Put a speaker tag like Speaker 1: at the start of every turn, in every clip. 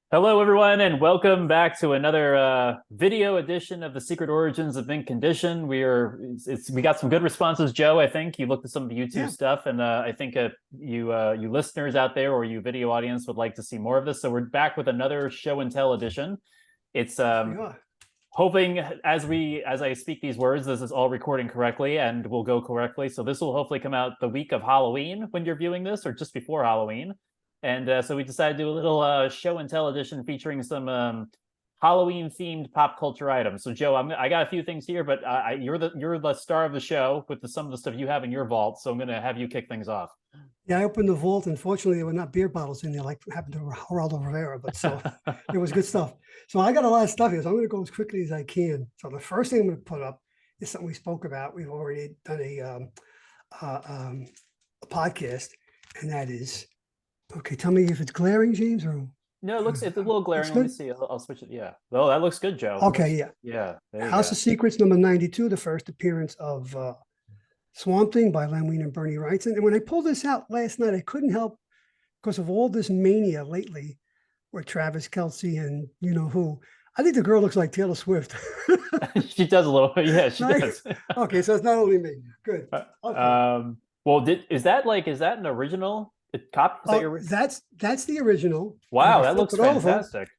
Speaker 1: Hello, everyone, and welcome back to another video edition of the Secret Origins of Mint Condition. We got some good responses, Joe. I think you looked at some of the YouTube
Speaker 2: Yeah.
Speaker 1: stuff, and I think you listeners out there or you video audience would like to see more of this. So we're back with another show and tell edition. It's
Speaker 2: We are.
Speaker 1: hoping as I speak these words, this is all recording correctly and will go correctly. So this will hopefully come out the week of Halloween when you're viewing this, or just before Halloween. And so we decided to do a little show and tell edition featuring some Halloween themed pop culture items. So Joe, I got a few things here, but you're the star of the show with some of the stuff you have in your vault. So I'm going to have you kick things off.
Speaker 2: Yeah, I opened the vault. Unfortunately, there were not beer bottles in there like happened to Geraldo Rivera, but so it was good stuff. So I got a lot of stuff here, so I'm going to go as quickly as I can. So the first thing I'm going to put up is something we spoke about. We've already done a podcast, and that is, okay, tell me if it's glaring, James, or
Speaker 1: No, it's a little glaring. Let me see. I'll switch it. Yeah. Oh, that looks good, Joe.
Speaker 2: okay, yeah.
Speaker 1: Yeah.
Speaker 2: House of Secrets, number 92, the first appearance of Swamp Thing by Len Wein and Bernie Wrightson. And when I pulled this out last night, I couldn't help because of all this mania lately with Travis Kelce and you know who. I think the girl looks like Taylor Swift.
Speaker 1: She does a little. Yeah, she does.
Speaker 2: Okay, so it's not only me. Good. Okay.
Speaker 1: Well, is that an original copy?
Speaker 2: That's the original.
Speaker 1: Wow, that looks fantastic.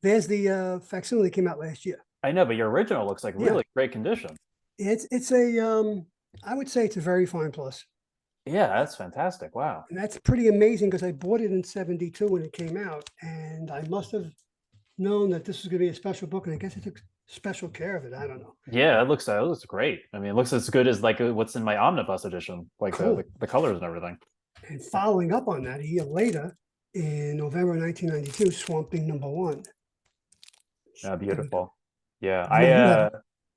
Speaker 2: There's the facsimile that came out last year.
Speaker 1: I know, but your original looks like really great condition.
Speaker 2: It's a I would say it's a very fine plus.
Speaker 1: Yeah, that's fantastic. Wow.
Speaker 2: And that's pretty amazing because I bought it in 72 when it came out, and I must have known that this was going to be a special book, and I guess I took special care of it. I don't know.
Speaker 1: Yeah, it looks great. I mean, it looks as good as like what's in my omnibus edition, like
Speaker 2: Cool.
Speaker 1: the colors and everything.
Speaker 2: And following up on that, a year later, in November 1992, Swamp Thing #1.
Speaker 1: Beautiful. Yeah,
Speaker 2: Yeah,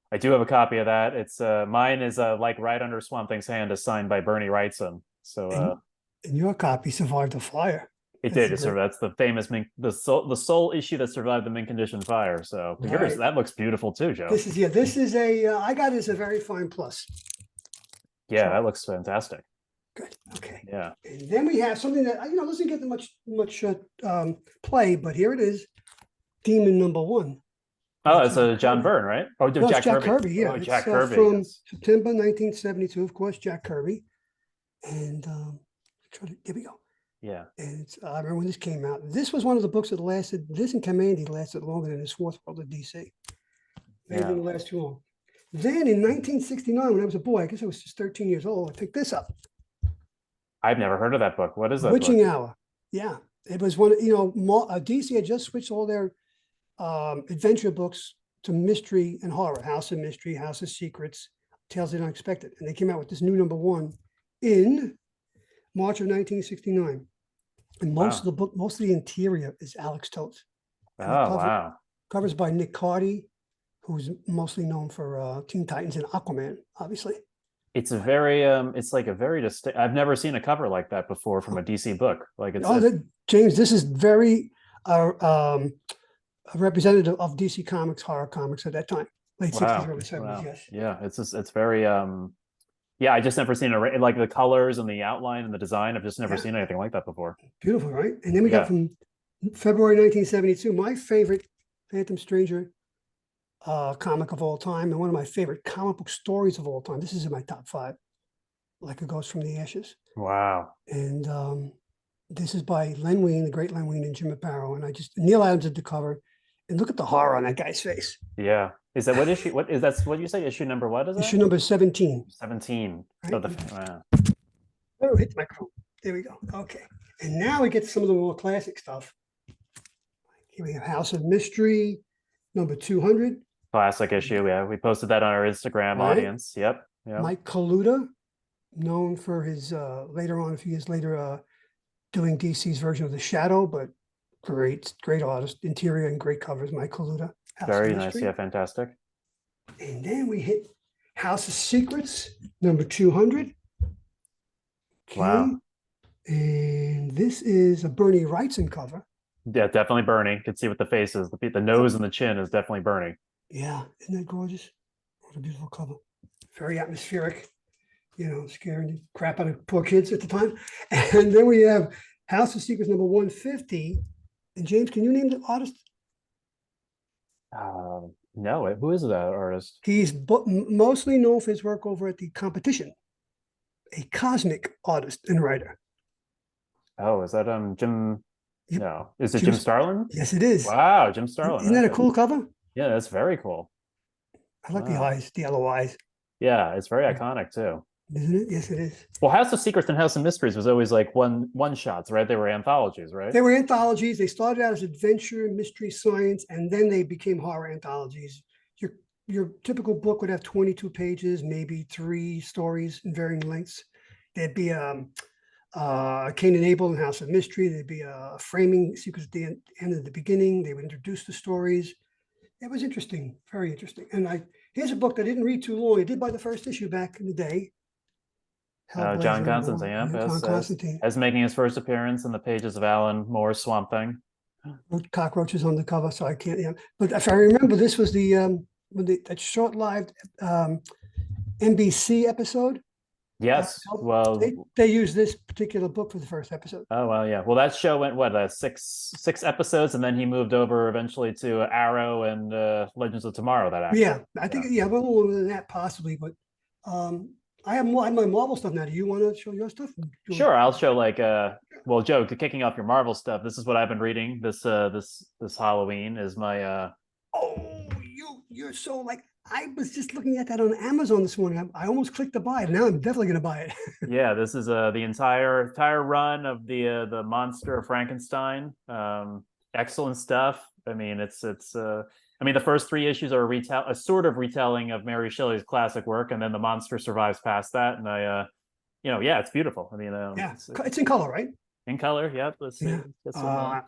Speaker 1: I do have a copy of that. It's mine is like right under Swamp Thing's hand, is signed by Bernie Wrightson. So
Speaker 2: and your copy survived the fire.
Speaker 1: it did. That's the famous the sole issue that survived the mint condition fire. So yours, that looks beautiful too, Joe.
Speaker 2: This is a I got it as a very fine plus.
Speaker 1: Yeah, that looks fantastic.
Speaker 2: Good. Okay.
Speaker 1: Yeah.
Speaker 2: And then we have something that doesn't get much play, but here it is, Demon #1.
Speaker 1: Oh, it's a John Byrne, right? Oh,
Speaker 2: no,
Speaker 1: Jack
Speaker 2: Kirby. Yeah,
Speaker 1: oh, Jack Kirby
Speaker 2: from September 1972. Of course, Jack Kirby. And here we go.
Speaker 1: Yeah.
Speaker 2: And I remember when this came out. This was one of the books that lasted. This and Kamandi lasted longer than his fourth world of DC. They didn't last too long. Then in 1969, when I was a boy, I guess I was just 13 years old, I picked this up.
Speaker 1: I've never heard of that book. What is that?
Speaker 2: Witching Hour. Yeah, it was one. DC had just switched all their adventure books to mystery and horror. House of Mystery, House of Secrets, Tales of the Unexpected, and they came out with this new #1 in March of 1969. And most of the interior is Alex Toth.
Speaker 1: Wow.
Speaker 2: Covers by Nick Cardy, who's mostly known for Teen Titans and Aquaman, obviously.
Speaker 1: It's a very distinct. I've never seen a cover like that before from a DC book. Like
Speaker 2: James, this is very a representative of DC Comics, horror comics at that time, late 60s, early 70s. Yes.
Speaker 1: Yeah, it's very yeah, I just never seen like the colors and the outline and the design. I've just never seen anything like that before.
Speaker 2: Beautiful, right? And then we got from February 1972, my favorite Phantom Stranger comic of all time, and one of my favorite comic book stories of all time. This is in my top 5, like a Ghost from the Ashes.
Speaker 1: Wow.
Speaker 2: And this is by Len Wein, the great Len Wein, and Jim Aparo. And Neal Adams did the cover, and look at the horror on that guy's face.
Speaker 1: Yeah. Is that what issue? What is that? What you say? Issue number what is that?
Speaker 2: Issue number 17.
Speaker 1: 17. Right? So wow.
Speaker 2: Oh, hit the microphone. There we go. Okay. And now we get to some of the more classic stuff. Here we have House of Mystery, number 200.
Speaker 1: Classic issue. Yeah, we posted that on our Instagram audience. Yep.
Speaker 2: Mike Kaluta, known for his later on, a few years later, doing DC's version of The Shadow, but great artist, interior and great covers. Mike Kaluta.
Speaker 1: Very nice. Yeah, fantastic.
Speaker 2: And then we hit House of Secrets, number 200. Okay.
Speaker 1: Wow.
Speaker 2: And this is a Bernie Wrightson cover.
Speaker 1: Yeah, definitely Bernie. You can see with the faces, the nose and the chin is definitely Bernie.
Speaker 2: Yeah, isn't that gorgeous? What a beautiful cover. Very atmospheric, scaring the crap out of poor kids at the time. And then we have House of Secrets number 150. And James, can you name the artist?
Speaker 1: No, who is that artist?
Speaker 2: He's mostly known for his work over at the Competition, a cosmic artist and writer.
Speaker 1: Oh, is that Jim?
Speaker 2: Yep.
Speaker 1: No, is it Jim Starlin?
Speaker 2: Yes, it is.
Speaker 1: Wow, Jim Starlin.
Speaker 2: Isn't that a
Speaker 1: Okay.
Speaker 2: cool cover?
Speaker 1: Yeah, that's very cool.
Speaker 2: I like the
Speaker 1: Wow.
Speaker 2: eyes, the yellow eyes.
Speaker 1: Yeah, it's very iconic too.
Speaker 2: Isn't it? Yes, it is.
Speaker 1: Well, House of Secrets and House of Mysteries was always like one shots, right? They were anthologies, right?
Speaker 2: They were anthologies. They started out as adventure, mystery, science, and then they became horror anthologies. Your typical book would have 22 pages, maybe 3 stories in varying lengths. There'd be Cain and Abel and House of Mystery. There'd be a framing sequence at the end and the beginning. They would introduce the stories. It was interesting, very interesting. And here's a book that I didn't read too long. I did buy the first issue back in the day.
Speaker 1: John Constantine,
Speaker 2: John Constantine.
Speaker 1: as making his first appearance in the pages of Alan Moore's Swamp Thing.
Speaker 2: Cockroaches on the cover, so I can't. Yeah. But if I remember, this was the that short-lived NBC episode.
Speaker 1: Yes. Well,
Speaker 2: they used this particular book for the first episode.
Speaker 1: Oh well, yeah. Well, that show went what six episodes, and then he moved over eventually to Arrow and Legends of Tomorrow. That actor.
Speaker 2: Yeah, I think a little more than that possibly, but I have my Marvel stuff now. Do you want to show your stuff?
Speaker 1: Sure, I'll show well, Joe, kicking off your Marvel stuff. This is what I've been reading this Halloween. Is my
Speaker 2: Oh, you're so like. I was just looking at that on Amazon this morning. I almost clicked to buy it. Now I'm definitely going to buy it.
Speaker 1: Yeah, this is the entire run of the monster of Frankenstein. Excellent stuff. I mean, it's I mean, the first 3 issues are a sort of retelling of Mary Shelley's classic work, and then the monster survives past that. And yeah, it's beautiful. I mean,
Speaker 2: yeah, it's in color, right?
Speaker 1: In color, yep. Let's see.
Speaker 2: Yeah.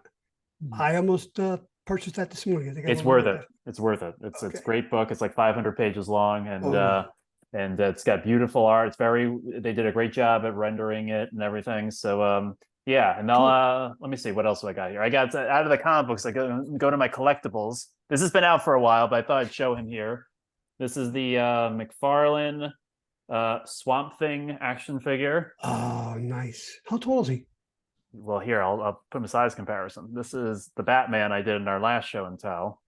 Speaker 2: I almost purchased that this morning. I think
Speaker 1: it's worth it. It's worth it. It's a great book. It's like 500 pages long, and it's got beautiful art. They did a great job at rendering it and everything. So yeah, and now let me see what else do I got here. I got out of the comic books. I go to my collectibles. This has been out for a while, but I thought I'd show him here. This is the McFarlane Swamp Thing action figure.
Speaker 2: Oh, nice. How tall is he?
Speaker 1: Well, here I'll put him a size comparison. This is the Batman I did in our last show and tell.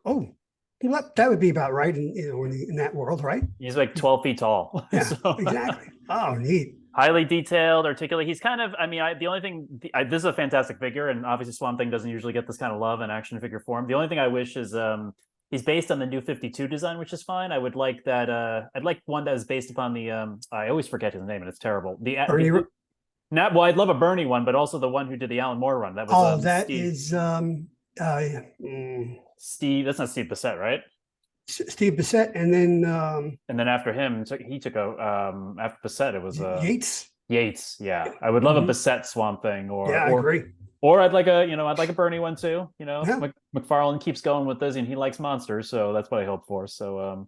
Speaker 2: Oh, well, that would be about right in that world, right?
Speaker 1: He's like 12 feet tall.
Speaker 2: Yeah, so, exactly. Oh, neat.
Speaker 1: Highly detailed, articulate. He's kind of, I mean, the only thing, this is a fantastic figure, and obviously Swamp Thing doesn't usually get this kind of love in action figure form. The only thing I wish is he's based on the New 52 design, which is fine. I would like that. I'd like one that is based upon the, I always forget his name, and it's terrible. I'd love a Bernie one, but also the one who did the Alan Moore run. That was Steve. That's not Steve Bissett, right?
Speaker 2: Steve Bissett, and then
Speaker 1: after him, he took after Bissett, it was
Speaker 2: Yates.
Speaker 1: Yates, yeah. I would love a Bissett Swamp Thing,
Speaker 2: I agree.
Speaker 1: Or I'd like a Bernie one too. McFarlane keeps going with this, and he likes monsters, so that's what I hope for. So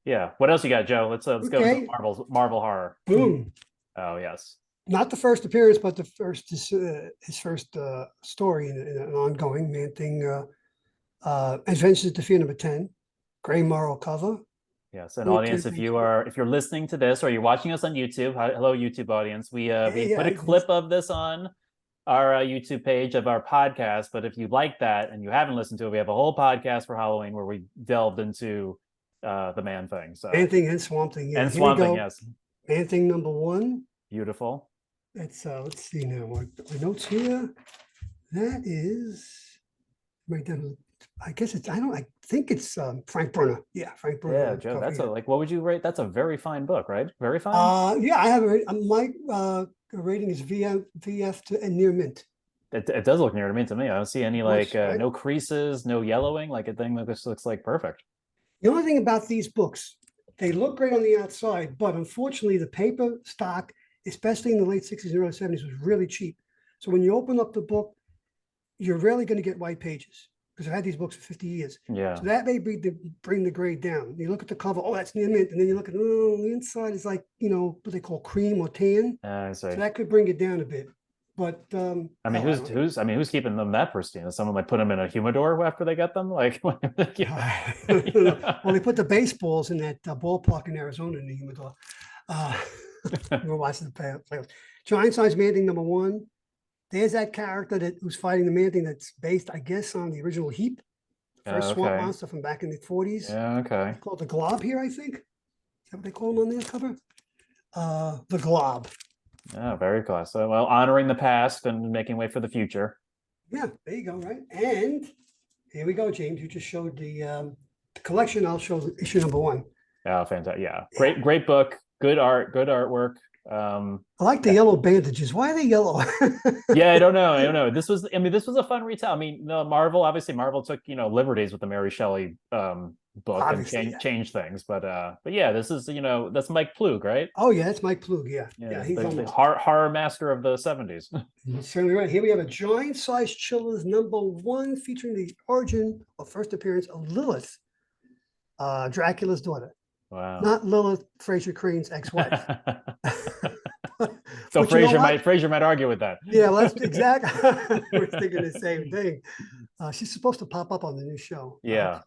Speaker 1: yeah. What else you got, Joe? Let's go to Marvel horror.
Speaker 2: Boom.
Speaker 1: Oh yes.
Speaker 2: Not the first appearance, but his first story in an ongoing Man-Thing. Adventures at the Fear number 10. Gray Morrow cover.
Speaker 1: Yes, and audience, if you're listening to this or you're watching us on YouTube, hello YouTube audience. We put a clip of this on our YouTube page of our podcast. But if you like that and you haven't listened to it, we have a whole podcast for Halloween where we delved into the Man-Thing. So
Speaker 2: Man-Thing and Swamp Thing. Yeah.
Speaker 1: And Swamp Thing, yes.
Speaker 2: Man-Thing number 1.
Speaker 1: Beautiful.
Speaker 2: It's let's see now. My notes here. That is right down. I guess it's. I think it's Frank Brunner. Yeah, Frank Brunner.
Speaker 1: Yeah, Joe. That's what would you rate? That's a very fine book, right? Very fine.
Speaker 2: Yeah, I have my rating is VF and near mint.
Speaker 1: It does look near to mint to me. I don't see any no creases, no yellowing. Like a thing that just looks like perfect.
Speaker 2: The only thing about these books, they look great on the outside, but unfortunately, the paper stock, especially in the late 60s and early 70s, was really cheap. So when you open up the book, you're rarely going to get white pages because I've had these books for 50 years.
Speaker 1: Yeah.
Speaker 2: So that may bring the grade down. You look at the cover, oh, that's near mint. And then you look at, the inside is like, what they call cream or tan.
Speaker 1: I see.
Speaker 2: So that could bring it down a bit. But
Speaker 1: I mean, who's keeping them that pristine? Is someone put them in a humidor after they get them? Like,
Speaker 2: well, they put the baseballs in that ballpark in Arizona in the humidor. We're watching the playoffs. Giant size Man-Thing number 1. There's that character that was fighting the Man-Thing that's based, I guess, on the original Heap, first swamp
Speaker 1: Okay.
Speaker 2: monster from back in the 40s.
Speaker 1: Yeah, okay.
Speaker 2: Called the Glob here, I think. Is that what they call him on the cover? The Glob.
Speaker 1: Yeah, very cool. So, well, honoring the past and making way for the future.
Speaker 2: Yeah, there you go, right? And here we go, James. You just showed the collection. I'll show issue number 1.
Speaker 1: Oh, fantastic. Yeah. Great book. Good art, good artwork.
Speaker 2: I like the yellow bandages. Why are they yellow?
Speaker 1: Yeah, I don't know. This was a fun retell. I mean, no, Marvel took, liberties with the Mary Shelley book
Speaker 2: Obviously,
Speaker 1: and
Speaker 2: yeah.
Speaker 1: changed things. But yeah, this is, that's Mike Ploog, right?
Speaker 2: Oh, yeah, that's Mike Ploog. Yeah. He's
Speaker 1: the
Speaker 2: almost
Speaker 1: horror master of the 70s.
Speaker 2: certainly right. Here we have a giant size Chillers number 1 featuring the origin or first appearance of Lilith, Dracula's daughter.
Speaker 1: Wow.
Speaker 2: Not Lilith, Fraser Crane's ex-wife.
Speaker 1: So Fraser might argue with that.
Speaker 2: Yeah, well, that's exactly. We're thinking the same thing. She's supposed to pop up on the new show.
Speaker 1: Yeah.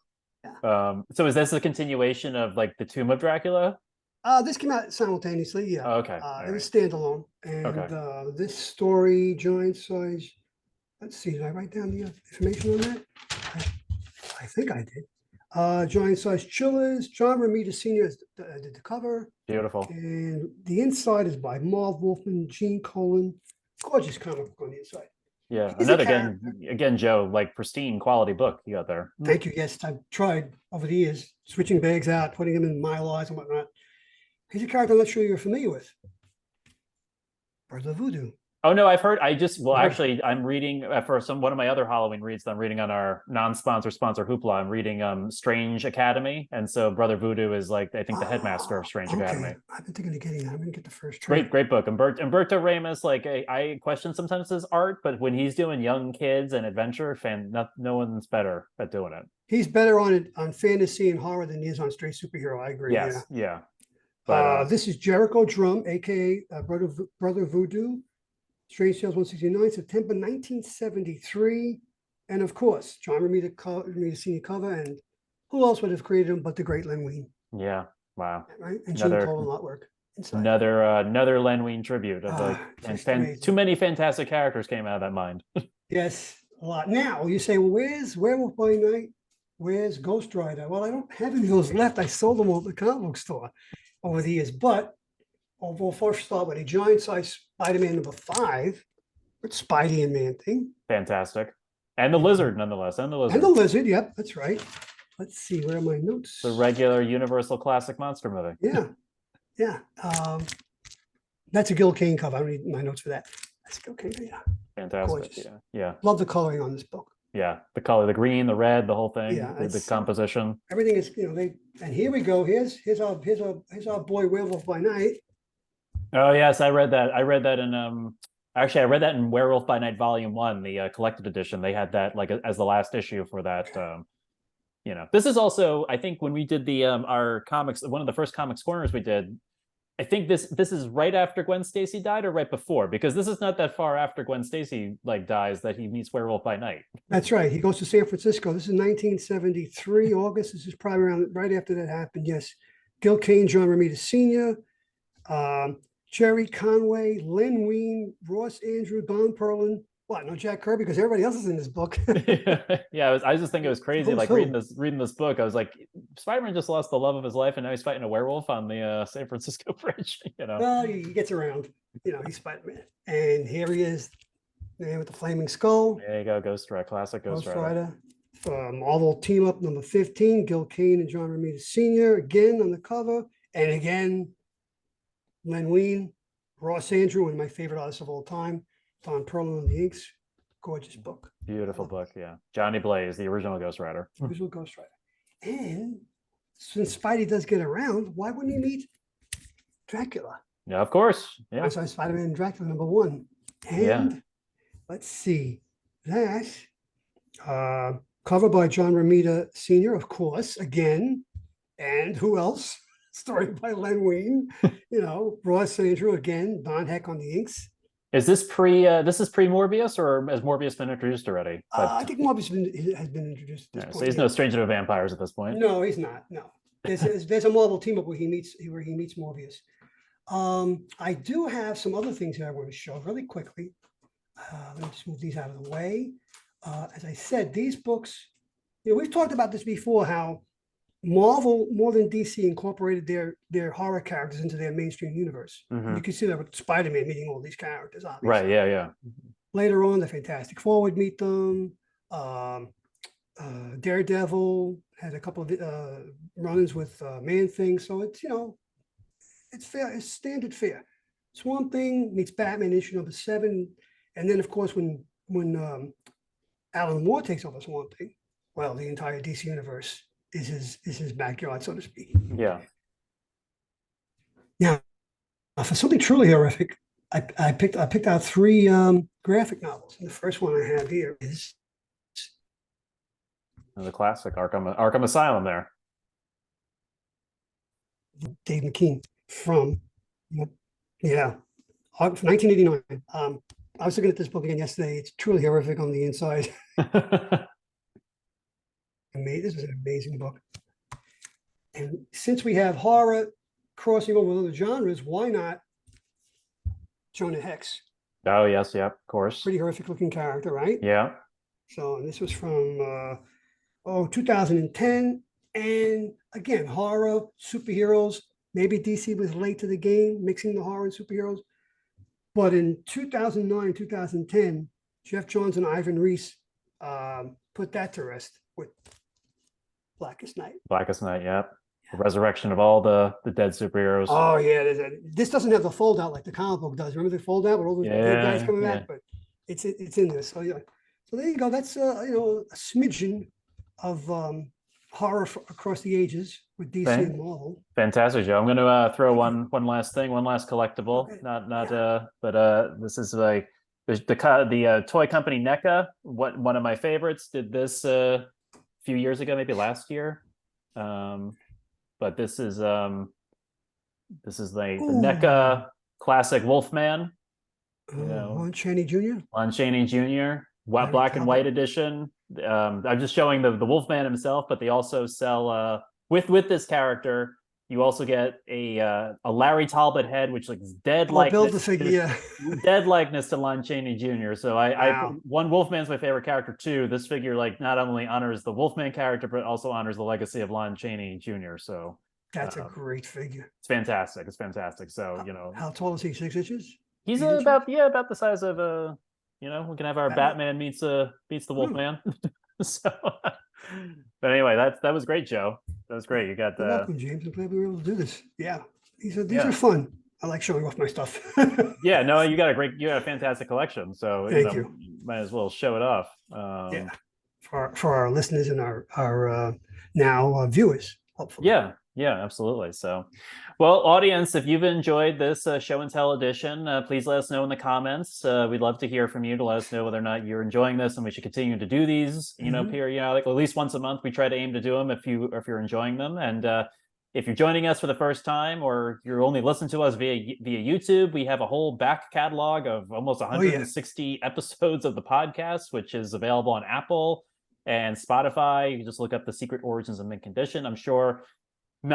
Speaker 1: So is this a continuation of like the Tomb of Dracula?
Speaker 2: This came out simultaneously. Yeah.
Speaker 1: Oh, okay.
Speaker 2: It was standalone, and this story, giant size. Let's see. Did I write down the information on that? I think I did. Giant size Chillers. John Romita Sr. did the cover.
Speaker 1: Beautiful.
Speaker 2: And the inside is by Marv Wolfman, Gene Colan. Gorgeous comic book on the inside.
Speaker 1: Yeah. Another again, Joe, like pristine quality book you got there.
Speaker 2: Thank you. Yes, I've tried over the years switching bags out, putting them in Mylars and whatnot. He's a character I'm not sure you're familiar with. Brother Voodoo.
Speaker 1: Oh no, I've heard. Actually, I'm reading for one of my other Halloween reads that I'm reading on our non-sponsor Hoopla. I'm reading Strange Academy, and so Brother Voodoo is like I think the headmaster of Strange Academy.
Speaker 2: I've been thinking of getting that. I'm gonna get the first trade.
Speaker 1: Great book. Umberto Ramos, like I question sometimes his art, but when he's doing young kids and adventure, no one's better at doing it.
Speaker 2: He's better on fantasy and horror than he is on straight superhero. I agree.
Speaker 1: Yes, yeah.
Speaker 2: But, this is Jericho Drum, aka Brother Voodoo. Strange Tales 169, September 1973. And of course, John Romita Senior cover. And who else would have created him but the great Len Wein?
Speaker 1: Yeah. Wow.
Speaker 2: Right? And Gene Colan artwork.
Speaker 1: Another Len Wein tribute. Too many fantastic characters came out of that mind.
Speaker 2: Yes, a lot. Now you say, well, where's Werewolf by Night? Where's Ghost Rider? Well, I don't have any of those left. I sold them all at the comic book store over the years. But we'll first start with a giant size Spider-Man number 5 with Spidey and Man-Thing.
Speaker 1: Fantastic. And the Lizard, nonetheless. And the
Speaker 2: Lizard, yep, that's right. Let's see, where are my notes?
Speaker 1: The regular Universal Classic monster movie.
Speaker 2: Yeah. That's a Gil Kane cover. I don't need my notes for that. That's Gil Kane, yeah.
Speaker 1: Fantastic.
Speaker 2: Gorgeous.
Speaker 1: Yeah.
Speaker 2: Love the coloring on this book.
Speaker 1: Yeah, the color, the green, the red, the whole thing,
Speaker 2: Yeah,
Speaker 1: the composition.
Speaker 2: Everything is, and here we go. Here's our boy Werewolf by Night.
Speaker 1: Oh yes, I read that. I read that in Werewolf by Night Volume 1, the collected edition. They had that like as the last issue for that. This is also, I think, when we did the our comics, one of the first comics corners we did. I think this is right after Gwen Stacy died or right before, because this is not that far after Gwen Stacy dies that he meets Werewolf by Night. That's
Speaker 2: right. He goes to San Francisco. This is 1973 August. This is probably around right after that happened. Yes, Gil Kane, John Romita Sr., Jerry Conway, Len Wein, Ross Andrew, Don Perlin. What? No Jack Kirby, because everybody else is in this book.
Speaker 1: Yeah, I was just thinking it was crazy. Like reading this book, I was like, Spider-Man just lost the love of his life, and now he's fighting a werewolf on the San Francisco Bridge.
Speaker 2: Well, he gets around. He's Spider-Man, and here he is, man with the flaming skull.
Speaker 1: There you go, Ghost Rider, classic Ghost Rider.
Speaker 2: Marvel team up number 15, Gil Kane and John Romita Sr. again on the cover, and again, Len Wein, Ross Andrew, one of my favorite artists of all time. Don Perlin on the inks. Gorgeous book.
Speaker 1: Beautiful book, yeah. Johnny Blaze, the original Ghost Rider.
Speaker 2: Original Ghost Rider. And since Spidey does get around, why wouldn't he meet Dracula?
Speaker 1: Yeah, of course. Yeah.
Speaker 2: So Spider-Man and Dracula number 1. And let's see. That cover by John Romita Sr., of course, again. And who else? Story by Len Wein. Ross Andrew again, Don Heck on the inks.
Speaker 1: Is this pre-Morbius, or has Morbius been introduced already?
Speaker 2: I think Morbius has been introduced at this point.
Speaker 1: So he's no stranger to vampires at this point.
Speaker 2: No, he's not. No, there's a Marvel team up where he meets Morbius. I do have some other things that I want to show really quickly. let me just move these out of the way. As I said, these books, we've talked about this before, how Marvel, more than DC, incorporated their horror characters into their mainstream universe.
Speaker 1: Mhm.
Speaker 2: You can see that with Spider-Man meeting all these characters, obviously.
Speaker 1: Right. Yeah. Yeah.
Speaker 2: Later on, the Fantastic Four would meet them. Daredevil had a couple of run-ins with Man-Thing. So it's, it's fair. It's standard fare. Swamp Thing meets Batman issue number 7. And then, of course, when Alan Moore takes over Swamp Thing, well, the entire DC universe is his backyard, so to speak.
Speaker 1: Yeah.
Speaker 2: Now, for something truly horrific, I picked out 3 graphic novels. And the first one I have here is
Speaker 1: The classic Arkham Asylum there.
Speaker 2: Dave McKean from 1989. I was looking at this book again yesterday. It's truly horrific on the inside. This was an amazing book. And since we have horror crossing over with other genres, why not Jonah Hex?
Speaker 1: Oh yes, yeah, of course.
Speaker 2: Pretty horrific looking character, right?
Speaker 1: Yeah.
Speaker 2: So this was from 2010. And again, horror, superheroes. Maybe DC was late to the game, mixing the horror and superheroes. But in 2009, 2010, Jeff Johns and Ivan Reis put that to rest with Blackest Night.
Speaker 1: Blackest Night, yeah. The resurrection of all the dead superheroes.
Speaker 2: Oh yeah, this doesn't have the fold out like the comic book does. Remember the fold out with all the dead guys coming back? But it's in this. So yeah. So there you go. That's a smidgen of horror across the ages with DC and Marvel.
Speaker 1: Fantastic, Joe. I'm going to throw one last thing, one last collectible. Okay. But this is like the toy company NECA. One of my favorites did this a few years ago, maybe last year. But this is like the NECA classic Wolfman.
Speaker 2: Lon Chaney Jr.
Speaker 1: Lon Chaney Jr. Black and white edition. I'm just showing the Wolfman himself, but they also sell with this character. You also get a Larry Talbot head, which looks dead
Speaker 2: build the figure,
Speaker 1: dead likeness to Lon Chaney Jr. So one Wolfman's my favorite character too. This figure not only honors the Wolfman character, but also honors the legacy of Lon Chaney Jr. So
Speaker 2: that's a great figure.
Speaker 1: It's fantastic. It's fantastic. So
Speaker 2: how tall is he? 6 inches?
Speaker 1: He's about the size of a. We can have our Batman meets the Wolfman. So, but anyway, that was great, Joe. That was great. You got
Speaker 2: You're welcome, James. I'm glad we were able to do this. Yeah, these are fun. I like showing off my stuff.
Speaker 1: Yeah, no, you got a fantastic collection. So
Speaker 2: thank you.
Speaker 1: Might as well show it off.
Speaker 2: Yeah, for our listeners and our now viewers, hopefully.
Speaker 1: Yeah, absolutely. So, well, audience, if you've enjoyed this show and tell edition, please let us know in the comments. We'd love to hear from you to let us know whether or not you're enjoying this, and we should continue to do these. Periodically, at least once a month. We try to aim to do them if you're enjoying them. And if you're joining us for the first time, or you're only listening to us via YouTube, we have a whole back catalog of almost 160 episodes of the podcast, which is available on Apple and Spotify. You can just look up The Secret Origins of Mint Condition. I'm sure. We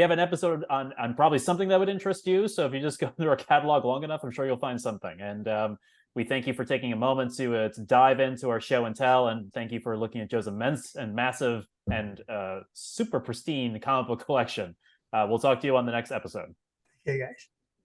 Speaker 1: have an episode on probably something that would interest you. So if you just go through our catalog long enough, I'm sure you'll find something. And we thank you for taking a moment to dive into our show and tell. And thank you for looking at Joe's immense and massive and super pristine comic book collection. We'll talk to you on the next episode.
Speaker 2: Hey, guys.